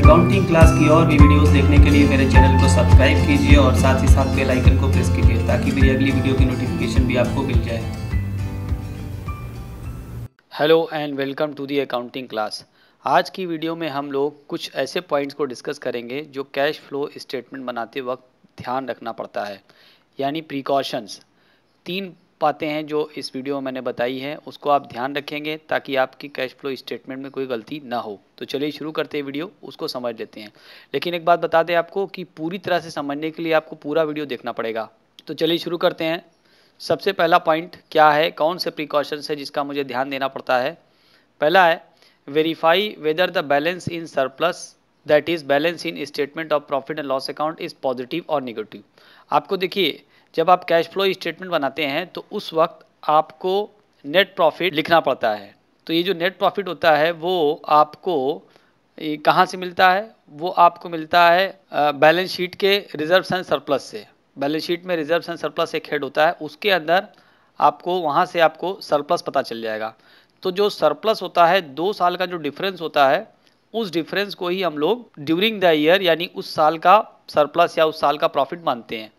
Accounting class की और भी वीडियोस देखने के लिए मेरे चैनल को सब्सक्राइब कीजिए और साथ ही साथ बेल आइकन को प्रेस कीजिए ताकि मेरी अगली वीडियो की नोटिफिकेशन भी आपको मिल जाए। Hello and welcome to the accounting class. आज की वीडियो में हम लोग कुछ ऐसे पॉइंट्स को डिस्कस करेंगे जो कैश फ्लो स्टेटमेंट बनाते वक्त ध्यान रखना पड़ता है, यानी प्रिकॉशंस। 3 बातें हैं जो इस वीडियो में मैंने बताई हैं, उसको आप ध्यान रखेंगे ताकि आपकी कैश फ्लो स्टेटमेंट में कोई गलती ना हो। तो चलिए शुरू करते हैं वीडियो, उसको समझ लेते हैं। लेकिन एक बात बता दें आपको कि पूरी तरह से समझने के लिए आपको पूरा वीडियो देखना पड़ेगा। तो चलिए शुरू करते हैं। सबसे पहला पॉइंट क्या है, कौन से प्रिकॉशंस है जिसका मुझे ध्यान देना पड़ता है। पहला है verify whether the balance in surplus that is balance in statement of profit and loss account is positive और निगेटिव। आपको देखिए, जब आप कैश फ्लो स्टेटमेंट बनाते हैं तो उस वक्त आपको नेट प्रॉफिट लिखना पड़ता है। तो ये जो नेट प्रॉफिट होता है वो आपको कहाँ से मिलता है? वो आपको मिलता है बैलेंस शीट के रिजर्व्स एंड सरप्लस से। बैलेंस शीट में रिजर्व्स एंड सरप्लस एक हेड होता है, उसके अंदर आपको वहाँ से आपको सरप्लस पता चल जाएगा। तो जो सरप्लस होता है 2 साल का जो डिफरेंस होता है, उस डिफरेंस को ही हम लोग ड्यूरिंग द ईयर यानी उस साल का सरप्लस या उस साल का प्रॉफिट मानते हैं।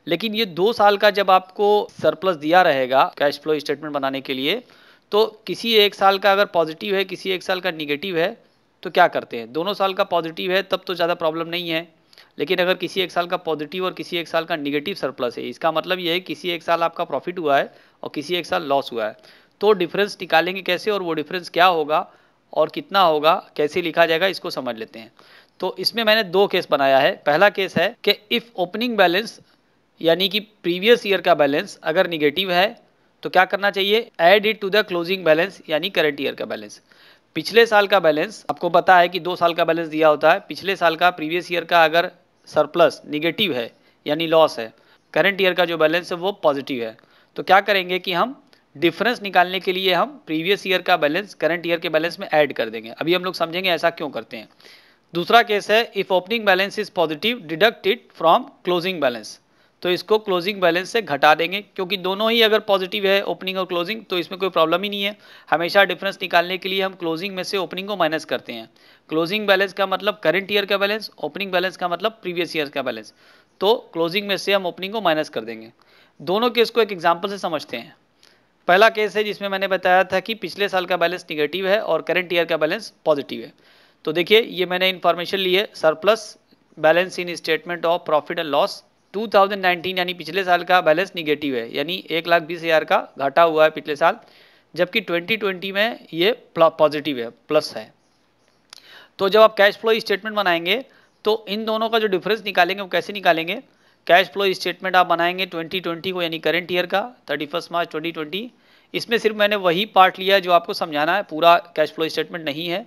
लेकिन ये 2 साल का जब आपको सरप्लस दिया रहेगा कैश फ्लो स्टेटमेंट बनाने के लिए, तो किसी एक साल का अगर पॉजिटिव है, किसी एक साल का निगेटिव है, तो क्या करते हैं? दोनों साल का पॉजिटिव है तब तो ज़्यादा प्रॉब्लम नहीं है। लेकिन अगर किसी एक साल का पॉजिटिव और किसी एक साल का निगेटिव सरप्लस है, इसका मतलब ये है किसी एक साल आपका प्रॉफिट हुआ है और किसी एक साल लॉस हुआ है, तो डिफरेंस निकालेंगे कैसे और वो डिफरेंस क्या होगा और कितना होगा, कैसे लिखा जाएगा, इसको समझ लेते हैं। तो इसमें मैंने 2 केस बनाया है। पहला केस है कि इफ़ ओपनिंग बैलेंस यानी कि प्रीवियस ईयर का बैलेंस अगर निगेटिव है तो क्या करना चाहिए? Add it to the closing balance यानी करंट ईयर का बैलेंस। पिछले साल का बैलेंस आपको पता है कि 2 साल का बैलेंस दिया होता है। पिछले साल का प्रीवियस ईयर का अगर सरप्लस निगेटिव है यानी लॉस है, करंट ईयर का जो बैलेंस है वो पॉजिटिव है, तो क्या करेंगे कि हम डिफरेंस निकालने के लिए हम प्रीवियस ईयर का बैलेंस करंट ईयर के बैलेंस में ऐड कर देंगे। अभी हम लोग समझेंगे ऐसा क्यों करते हैं। दूसरा केस है if opening balance is positive deduct it from closing balance. तो इसको क्लोजिंग बैलेंस से घटा देंगे, क्योंकि दोनों ही अगर पॉजिटिव है ओपनिंग और क्लोजिंग तो इसमें कोई प्रॉब्लम ही नहीं है। हमेशा डिफरेंस निकालने के लिए हम क्लोजिंग में से ओपनिंग को माइनस करते हैं। क्लोजिंग बैलेंस का मतलब करंट ईयर का बैलेंस, ओपनिंग बैलेंस का मतलब प्रीवियस ईयर का बैलेंस। तो क्लोजिंग में से हम ओपनिंग को माइनस कर देंगे। दोनों केस को एक एग्जाम्पल से समझते हैं। पहला केस है जिसमें मैंने बताया था कि पिछले साल का बैलेंस निगेटिव है और करंट ईयर का बैलेंस पॉजिटिव है। तो देखिए, ये मैंने इन्फॉर्मेशन ली है, surplus balance in statement of profit and loss 2019 यानी पिछले साल का बैलेंस निगेटिव है, यानी 1,20,000 का घाटा हुआ है पिछले साल, जबकि 2020 में ये पॉजिटिव है, प्लस है। तो जब आप कैश फ्लो स्टेटमेंट बनाएंगे तो इन दोनों का जो डिफरेंस निकालेंगे वो कैसे निकालेंगे? कैश फ्लो स्टेटमेंट आप बनाएंगे 2020 को यानी करंट ईयर का 31 मार्च 2020। इसमें सिर्फ मैंने वही पार्ट लिया है जो आपको समझाना है, पूरा कैश फ्लो स्टेटमेंट नहीं है।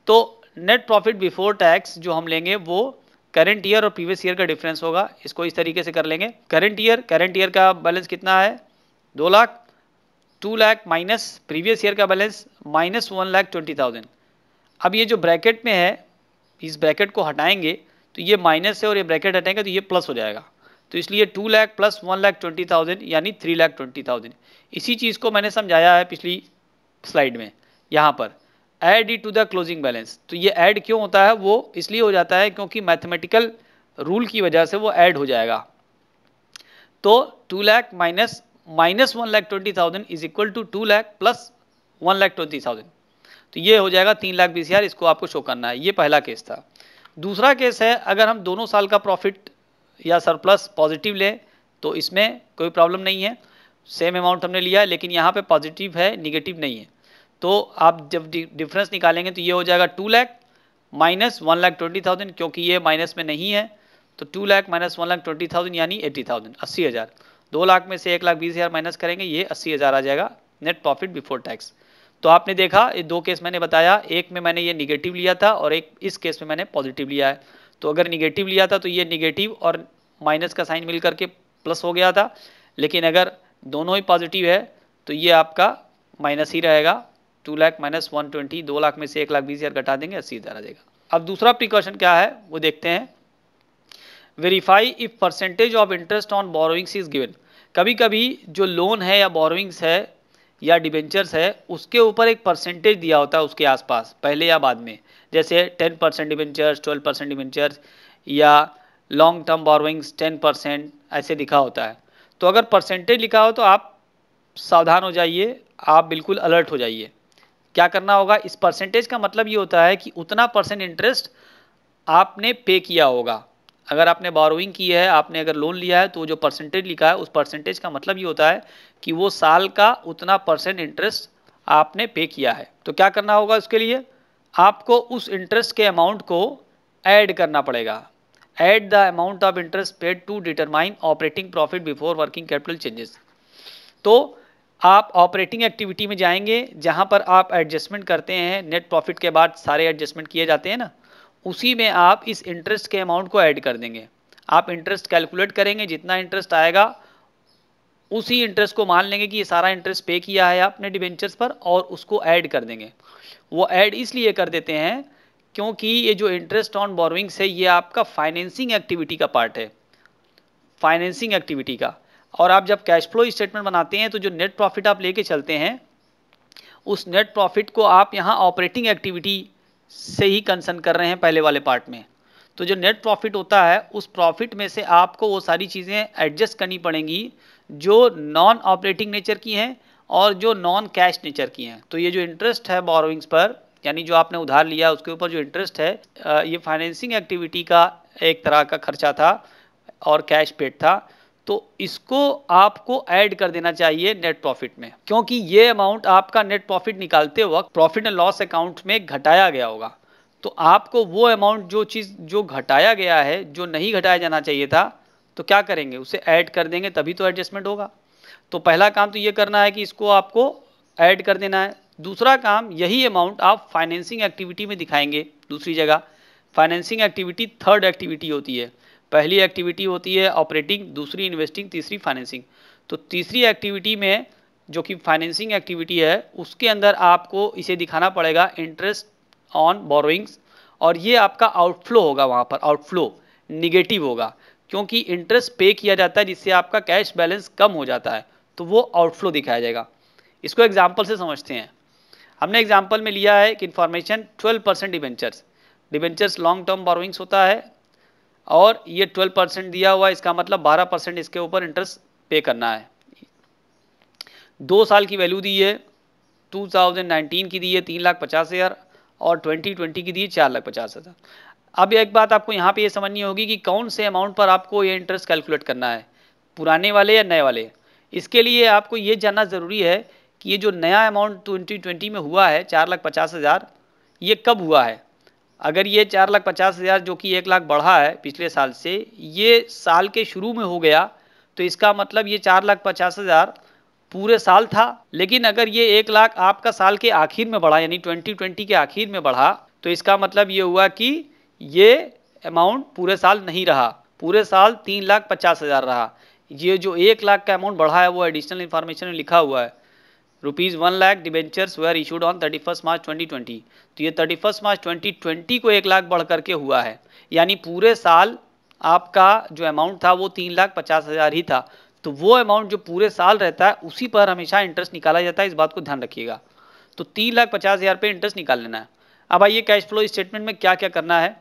तो नेट प्रॉफिट बिफोर टैक्स जो हम लेंगे वो करंट ईयर और प्रीवियस ईयर का डिफरेंस होगा। इसको इस तरीके से कर लेंगे। करंट ईयर का बैलेंस कितना है? 2 lakh. 2 lakh minus previous year का बैलेंस माइनस 1,20,000। अब ये जो ब्रैकेट में है, इस ब्रैकेट को हटाएंगे तो ये माइनस है और ये ब्रैकेट हटाएंगे तो ये प्लस हो जाएगा। तो इसलिए 2 लाख प्लस 1,20,000 यानी 3,20,000। इसी चीज़ को मैंने समझाया है पिछली स्लाइड में। यहाँ पर add it to the closing balance. तो ये ऐड क्यों होता है? वो इसलिए हो जाता है क्योंकि मैथमेटिकल रूल की वजह से वो ऐड हो जाएगा। तो 2 lakh minus 1,20,000 is equal to 2 lakh plus 1,20,000। तो ये हो जाएगा 3,20,000। इसको आपको शो करना है। ये पहला केस था। दूसरा केस है अगर हम दोनों साल का प्रॉफिट या सरप्लस पॉजिटिव लें तो इसमें कोई प्रॉब्लम नहीं है, सेम अमाउंट हमने लिया है, लेकिन यहाँ पे पॉजिटिव है, निगेटिव नहीं है। तो आप जब डिफरेंस निकालेंगे तो ये हो जाएगा 2 लाख माइनस 1,20,000, क्योंकि ये माइनस में नहीं है। तो 2 लाख माइनस 1,20,000 यानी 80,000, 80,000। 2 लाख में से 1,20,000 माइनस करेंगे, ये 80,000 आ जाएगा नेट प्रॉफिट बिफोर टैक्स। तो आपने देखा ये 2 केस मैंने बताया, एक में मैंने ये निगेटिव लिया था और एक इस केस में मैंने पॉजिटिव लिया है। तो अगर निगेटिव लिया था तो ये निगेटिव और माइनस का साइन मिल करके प्लस हो गया था, लेकिन अगर दोनों ही पॉजिटिव है तो ये आपका माइनस ही रहेगा। 2 लाख माइनस 120, 2 लाख में से 1,20,000 घटा देंगे, 80,000 आ जाएगा। अब दूसरा प्रिकॉशन क्या है वो देखते हैं। Verify if percentage of interest on borrowings is given. कभी कभी जो लोन है या बोरोइंग्स है या डिबेंचर्स है उसके ऊपर एक परसेंटेज दिया होता है उसके आसपास, पहले या बाद में, जैसे 10% डिबेंचर्स, 12% डिबेंचर्स या लॉन्ग टर्म बोरोइंग्स 10% ऐसे लिखा होता है। तो अगर परसेंटेज लिखा हो तो आप सावधान हो जाइए, आप बिल्कुल अलर्ट हो जाइए। क्या करना होगा, इस परसेंटेज का मतलब ये होता है कि उतना परसेंट इंटरेस्ट आपने पे किया होगा। अगर आपने बोरोइंग की है, आपने अगर लोन लिया है, तो जो परसेंटेज लिखा है उस परसेंटेज का मतलब ये होता है कि वो साल का उतना परसेंट इंटरेस्ट आपने पे किया है। तो क्या करना होगा उसके लिए, आपको उस इंटरेस्ट के अमाउंट को ऐड करना पड़ेगा। Add the amount of interest paid to determine operating profit before working capital changes. तो आप ऑपरेटिंग एक्टिविटी में जाएंगे, जहां पर आप एडजस्टमेंट करते हैं, नेट प्रॉफिट के बाद सारे एडजस्टमेंट किए जाते हैं ना, उसी में आप इस इंटरेस्ट के अमाउंट को ऐड कर देंगे। आप इंटरेस्ट कैलकुलेट करेंगे, जितना इंटरेस्ट आएगा उसी इंटरेस्ट को मान लेंगे कि ये सारा इंटरेस्ट पे किया है आपने डिबेंचर्स पर, और उसको ऐड कर देंगे। वो ऐड इसलिए कर देते हैं क्योंकि ये जो इंटरेस्ट ऑन बोरोइंग्स है ये आपका फाइनेंसिंग एक्टिविटी का पार्ट है, फाइनेंसिंग एक्टिविटी का। और आप जब कैश फ्लो स्टेटमेंट बनाते हैं तो जो नेट प्रॉफिट आप लेके चलते हैं, उस नेट प्रॉफिट को आप यहाँ ऑपरेटिंग एक्टिविटी से ही कंसर्न कर रहे हैं पहले वाले पार्ट में। तो जो नेट प्रॉफिट होता है उस प्रॉफिट में से आपको वो सारी चीज़ें एडजस्ट करनी पड़ेंगी जो नॉन ऑपरेटिंग नेचर की हैं और जो नॉन कैश नेचर की हैं। तो ये जो इंटरेस्ट है बोरोइंग्स पर, यानी जो आपने उधार लिया उसके ऊपर जो इंटरेस्ट है, ये फाइनेंसिंग एक्टिविटी का एक तरह का खर्चा था और कैश पेड था। तो इसको आपको ऐड कर देना चाहिए नेट प्रॉफिट में, क्योंकि ये अमाउंट आपका नेट प्रॉफिट निकालते वक्त प्रॉफिट एंड लॉस अकाउंट में घटाया गया होगा। तो आपको वो अमाउंट, जो चीज़ जो घटाया गया है, जो नहीं घटाया जाना चाहिए था, तो क्या करेंगे, उसे ऐड कर देंगे, तभी तो एडजस्टमेंट होगा। तो पहला काम तो ये करना है कि इसको आपको ऐड कर देना है। दूसरा काम, यही अमाउंट आप फाइनेंसिंग एक्टिविटी में दिखाएंगे दूसरी जगह। फाइनेंसिंग एक्टिविटी थर्ड एक्टिविटी होती है। पहली एक्टिविटी होती है ऑपरेटिंग, दूसरी इन्वेस्टिंग, तीसरी फाइनेंसिंग। तो तीसरी एक्टिविटी में जो कि फाइनेंसिंग एक्टिविटी है, उसके अंदर आपको इसे दिखाना पड़ेगा इंटरेस्ट ऑन बोरोइंग्स, और ये आपका आउटफ्लो होगा, वहाँ पर आउटफ्लो निगेटिव होगा, क्योंकि इंटरेस्ट पे किया जाता है जिससे आपका कैश बैलेंस कम हो जाता है, तो वो आउटफ्लो दिखाया जाएगा। इसको एग्जाम्पल से समझते हैं। हमने एग्जाम्पल में लिया है कि information 12% debentures long term borrowings होता है, और ये 12% दिया हुआ है, इसका मतलब 12% इसके ऊपर इंटरेस्ट पे करना है। 2 साल की वैल्यू दी है, 2019 की दी है 3,50,000 और 2020 की दी है 4,50,000। अब एक बात आपको यहाँ पे ये समझनी होगी कि कौन से अमाउंट पर आपको ये इंटरेस्ट कैलकुलेट करना है, पुराने वाले या नए वाले। इसके लिए आपको ये जानना ज़रूरी है कि ये जो नया अमाउंट 2020 में हुआ है 4,50,000, ये कब हुआ है। अगर ये 4,50,000 जो कि 1 लाख बढ़ा है पिछले साल से, ये साल के शुरू में हो गया, तो इसका मतलब ये 4,50,000 पूरे साल था। लेकिन अगर ये 1 लाख आपका साल के आखिर में बढ़ा, यानी 2020 के आखिर में बढ़ा, तो इसका मतलब ये हुआ कि ये अमाउंट पूरे साल नहीं रहा, पूरे साल 3,50,000 रहा। ये जो 1 लाख का अमाउंट बढ़ा है वो एडिशनल इन्फॉर्मेशन में लिखा हुआ है, ₹1 lakh debentures were issued on 31 March 2020। तो ये 31 मार्च 2020 को 1 लाख बढ़ करके हुआ है, यानी पूरे साल आपका जो अमाउंट था वो 3,50,000 ही था। तो वो अमाउंट जो पूरे साल रहता है उसी पर हमेशा इंटरेस्ट निकाला जाता है, इस बात को ध्यान रखिएगा। तो 3,50,000 पे इंटरेस्ट निकाल लेना है। अब आइए कैश फ्लो स्टेटमेंट में क्या क्या करना है।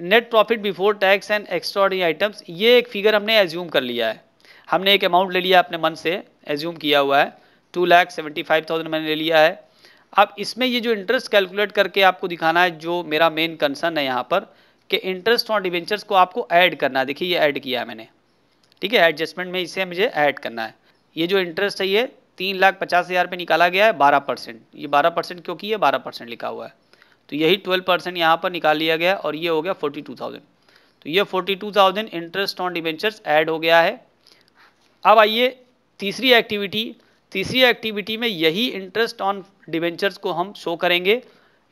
Net profit before tax and extraordinary items, ये एक फिगर हमने एज्यूम कर लिया है। हमने एक अमाउंट ले लिया, अपने मन से एज्यूम किया हुआ है, 2,75,000 मैंने ले लिया है। अब इसमें ये जो इंटरेस्ट कैलकुलेट करके आपको दिखाना है, जो मेरा मेन कंसर्न है यहाँ पर, कि इंटरेस्ट ऑन डिबेंचर्स को आपको ऐड करना है। देखिए ये ऐड किया है मैंने, ठीक है, एडजस्टमेंट में इसे मुझे ऐड करना है। ये जो इंटरेस्ट है ये 3,50,000 पे निकाला गया है 12%। ये 12% क्योंकि ये 12% लिखा हुआ है, तो यही 12% यहाँ पर निकाल लिया गया, और ये हो गया 42,000। तो ये 42,000 इंटरेस्ट ऑन डिबेंचर्स ऐड हो गया है। अब आइए तीसरी एक्टिविटी में यही इंटरेस्ट ऑन डिबेंचर्स को हम शो करेंगे।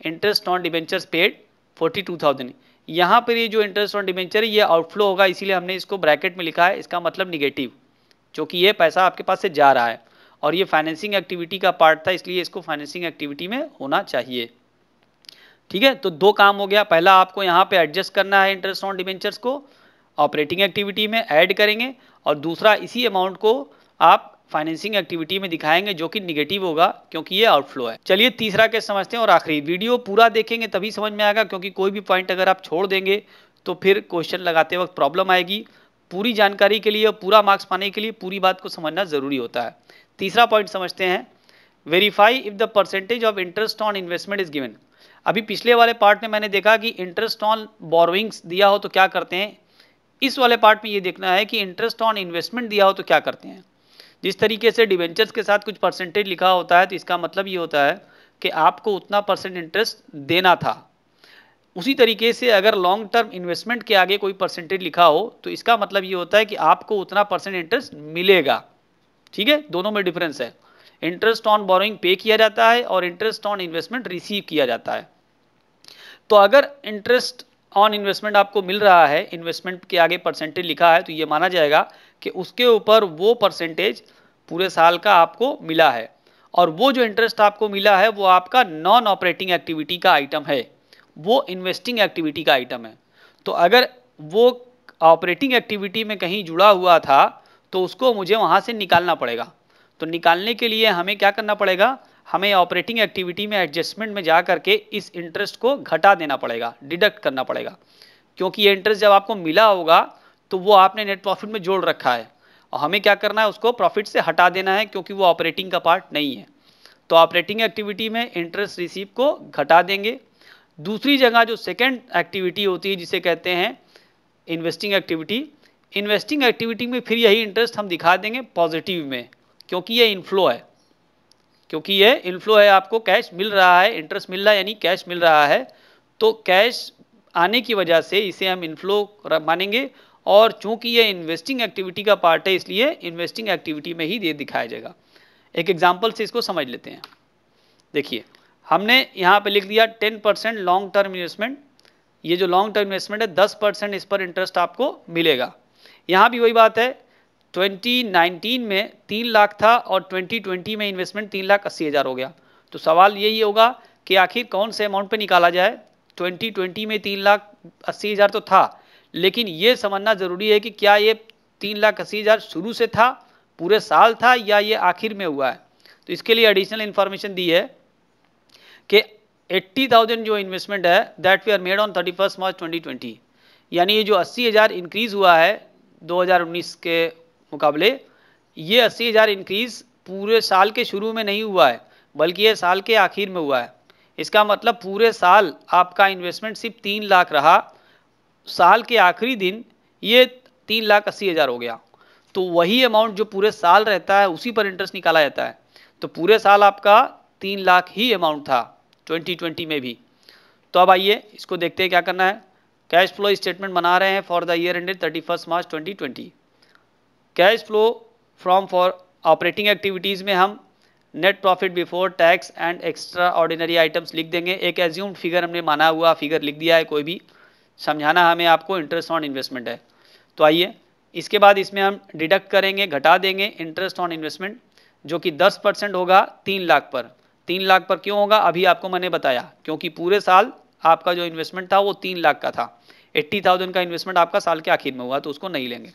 Interest on debentures paid 42,000। यहाँ पर ये जो इंटरेस्ट ऑन डिबेंचर है ये आउटफ्लो होगा, इसीलिए हमने इसको ब्रैकेट में लिखा है, इसका मतलब निगेटिव, क्योंकि ये पैसा आपके पास से जा रहा है, और ये फाइनेंसिंग एक्टिविटी का पार्ट था, इसलिए इसको फाइनेंसिंग एक्टिविटी में होना चाहिए। ठीक है, तो 2 काम हो गया। पहला, आपको यहाँ पे एडजस्ट करना है इंटरेस्ट ऑन डिबेंचर्स को, ऑपरेटिंग एक्टिविटी में ऐड करेंगे, और दूसरा, इसी अमाउंट को आप फाइनेंसिंग एक्टिविटी में दिखाएंगे जो कि निगेटिव होगा क्योंकि ये आउटफ्लो है। चलिए तीसरा केस समझते हैं और आखिरी। वीडियो पूरा देखेंगे तभी समझ में आएगा, क्योंकि कोई भी पॉइंट अगर आप छोड़ देंगे तो फिर क्वेश्चन लगाते वक्त प्रॉब्लम आएगी। पूरी जानकारी के लिए और पूरा मार्क्स पाने के लिए पूरी बात को समझना जरूरी होता है। तीसरा पॉइंट समझते हैं, verify if the percentage of interest on investment is given. अभी पिछले वाले पार्ट में मैंने देखा कि इंटरेस्ट ऑन बोरोइंग्स दिया हो तो क्या करते हैं। इस वाले पार्ट में ये देखना है कि इंटरेस्ट ऑन इन्वेस्टमेंट दिया हो तो क्या करते हैं। जिस तरीके से डिवेंचर्स के साथ कुछ परसेंटेज लिखा होता है तो इसका मतलब ये होता है कि आपको उतना परसेंट इंटरेस्ट देना था। उसी तरीके से अगर लॉन्ग टर्म इन्वेस्टमेंट के आगे कोई परसेंटेज लिखा हो तो इसका मतलब ये होता है कि आपको उतना परसेंट इंटरेस्ट मिलेगा। ठीक है, दोनों में डिफरेंस है। इंटरेस्ट ऑन बोरोइंग पे किया जाता है और इंटरेस्ट ऑन इन्वेस्टमेंट रिसीव किया जाता है। तो अगर इंटरेस्ट ऑन इन्वेस्टमेंट आपको मिल रहा है, इन्वेस्टमेंट के आगे परसेंटेज लिखा है, तो ये माना जाएगा कि उसके ऊपर वो परसेंटेज पूरे साल का आपको मिला है। और वो जो इंटरेस्ट आपको मिला है वो आपका नॉन ऑपरेटिंग एक्टिविटी का आइटम है, वो इन्वेस्टिंग एक्टिविटी का आइटम है। तो अगर वो ऑपरेटिंग एक्टिविटी में कहीं जुड़ा हुआ था तो उसको मुझे वहाँ से निकालना पड़ेगा। तो निकालने के लिए हमें क्या करना पड़ेगा, हमें ऑपरेटिंग एक्टिविटी में एडजस्टमेंट में जा करके इस इंटरेस्ट को घटा देना पड़ेगा, डिडक्ट करना पड़ेगा। क्योंकि ये इंटरेस्ट जब आपको मिला होगा तो वो आपने नेट प्रॉफिट में जोड़ रखा है और हमें क्या करना है, उसको प्रॉफिट से हटा देना है क्योंकि वो ऑपरेटिंग का पार्ट नहीं है। तो ऑपरेटिंग एक्टिविटी में इंटरेस्ट रिसीव को घटा देंगे। दूसरी जगह जो सेकेंड एक्टिविटी होती है जिसे कहते हैं इन्वेस्टिंग एक्टिविटी, इन्वेस्टिंग एक्टिविटी में फिर यही इंटरेस्ट हम दिखा देंगे पॉजिटिव में, क्योंकि ये इनफ्लो है। क्योंकि ये इनफ्लो है, आपको कैश मिल रहा है, इंटरेस्ट मिल रहा है यानी कैश मिल रहा है। तो कैश आने की वजह से इसे हम इनफ्लो मानेंगे। और चूंकि ये इन्वेस्टिंग एक्टिविटी का पार्ट है इसलिए इन्वेस्टिंग एक्टिविटी में ही ये दिखाया जाएगा। एक एग्जांपल से इसको समझ लेते हैं। देखिए हमने यहाँ पे लिख दिया 10% लॉन्ग टर्म इन्वेस्टमेंट। ये जो लॉन्ग टर्म इन्वेस्टमेंट है 10% इस पर इंटरेस्ट आपको मिलेगा। यहाँ भी वही बात है, 2019 में 3 लाख था और 2020 में इन्वेस्टमेंट 3,80,000 हो गया। तो सवाल यही होगा कि आखिर कौन से अमाउंट पे निकाला जाए। 2020 में 3,80,000 तो था, लेकिन ये समझना ज़रूरी है कि क्या ये 3,80,000 शुरू से था, पूरे साल था, या ये आखिर में हुआ है। तो इसके लिए एडिशनल इन्फॉर्मेशन दी है कि 80,000 जो इन्वेस्टमेंट है that we are made on 31 March 2020, यानी ये जो 80,000 इंक्रीज़ हुआ है 2019 के मुकाबले, ये 80,000 इंक्रीज़ पूरे साल के शुरू में नहीं हुआ है बल्कि ये साल के आखिर में हुआ है। इसका मतलब पूरे साल आपका इन्वेस्टमेंट सिर्फ 3 लाख रहा, साल के आखिरी दिन ये 3,80,000 हो गया। तो वही अमाउंट जो पूरे साल रहता है उसी पर इंटरेस्ट निकाला जाता है। तो पूरे साल आपका 3 लाख ही अमाउंट था 2020 में भी। तो अब आइए इसको देखते हैं क्या करना है। कैश फ्लो स्टेटमेंट बना रहे हैं for the year ended 31 March 2020। Cash flow from for operating activities में हम net profit before tax and extra ordinary items लिख देंगे। एक एज्यूम्ड फिगर हमने माना हुआ फिगर लिख दिया है, कोई भी समझाना हमें आपको इंटरेस्ट ऑन इन्वेस्टमेंट है। तो आइए इसके बाद इसमें हम डिडक्ट करेंगे, घटा देंगे इंटरेस्ट ऑन इन्वेस्टमेंट जो कि 10% होगा 3 लाख पर। 3 लाख पर क्यों होगा अभी आपको मैंने बताया, क्योंकि पूरे साल आपका जो इन्वेस्टमेंट था वो 3 लाख का था। 80,000 का इन्वेस्टमेंट आपका साल के आखिर में हुआ तो उसको नहीं लेंगे।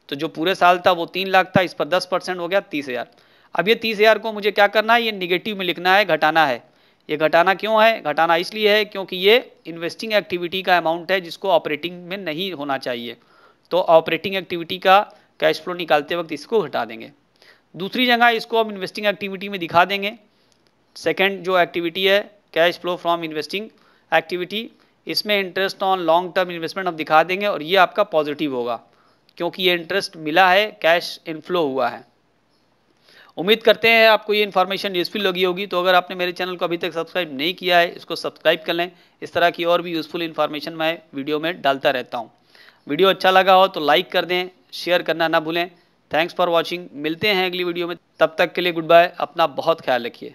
तो जो पूरे साल था वो 3 लाख था, इस पर 10% हो गया 30,000। अब ये 30,000 को मुझे क्या करना है, ये निगेटिव में लिखना है, घटाना है। ये घटाना क्यों है, घटाना इसलिए है क्योंकि ये इन्वेस्टिंग एक्टिविटी का अमाउंट है जिसको ऑपरेटिंग में नहीं होना चाहिए। तो ऑपरेटिंग एक्टिविटी का कैश फ्लो निकालते वक्त इसको घटा देंगे। दूसरी जगह इसको हम इन्वेस्टिंग एक्टिविटी में दिखा देंगे। सेकेंड जो एक्टिविटी है cash flow from investing activity, इसमें interest on long term investment हम दिखा देंगे और ये आपका पॉजिटिव होगा क्योंकि ये इंटरेस्ट मिला है, कैश इनफ्लो हुआ है। उम्मीद करते हैं आपको ये इन्फॉर्मेशन यूज़फुल लगी होगी। तो अगर आपने मेरे चैनल को अभी तक सब्सक्राइब नहीं किया है इसको सब्सक्राइब कर लें। इस तरह की और भी यूज़फुल इन्फॉर्मेशन मैं वीडियो में डालता रहता हूँ। वीडियो अच्छा लगा हो तो लाइक कर दें, शेयर करना ना भूलें। Thanks for watching. मिलते हैं अगली वीडियो में, तब तक के लिए गुड बाय। अपना बहुत ख्याल रखिए।